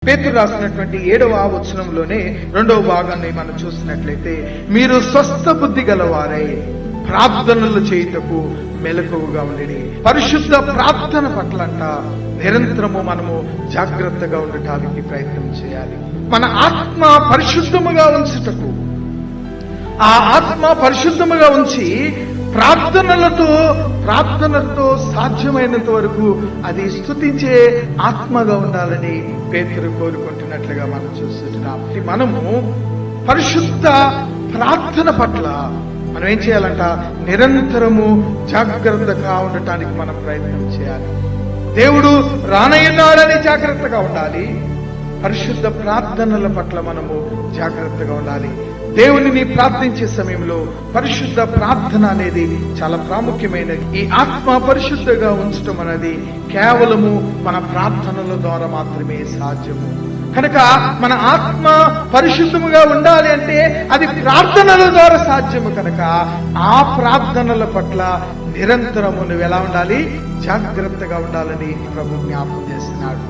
పేతురు రాసినటువంటి 7వ వచనంలోనే 2వ భాగాన్ని మనం చూసినట్లయితే, మీరు స్వస్థ బుద్ధి గలవారై ప్రార్థనలు చేయుటకు మెలకువగా ఉండండి. పరిశుద్ధ ప్రార్థన పట్లంట నిరంతరము మనము జాగ్రత్తగా ఉండటానికి ప్రయత్నం చేయాలి. మన ఆత్మ పరిశుద్ధముగా ఉంచుటకు, ఆ ఆత్మ పరిశుద్ధముగా ఉంచి ప్రార్థనలతో సాధ్యమైనంత వరకు అది స్తుతించే ఆత్మగా ఉండాలని పేతురు కోరుకుంటున్నట్లుగా మనం చూస్తున్నాం. మనము పరిశుద్ధ ప్రార్థన పట్ల మనం ఏం చేయాలంట, నిరంతరము జాగ్రత్తగా ఉండటానికి మనం ప్రయత్నం చేయాలి. దేవుడు రానయ్యున్నాడని జాగ్రత్తగా ఉండాలి. పరిశుద్ధ ప్రార్థనల పట్ల మనము జాగ్రత్తగా ఉండాలి. దేవునిని ప్రార్థించే సమయంలో పరిశుద్ధ ప్రార్థన అనేది చాలా ప్రాముఖ్యమైనది. ఈ ఆత్మ పరిశుద్ధంగా ఉంచడం అనేది కేవలము మన ప్రార్థనల ద్వారా మాత్రమే సాధ్యము. కనుక మన ఆత్మ పరిశుద్ధముగా ఉండాలి అంటే అది ప్రార్థనల ద్వారా సాధ్యము. కనుక ఆ ప్రార్థనల పట్ల నిరంతరము నువ్వు ఎలా ఉండాలి, జాగ్రత్తగా ఉండాలని ప్రభు జ్ఞాపకం చేస్తున్నాడు.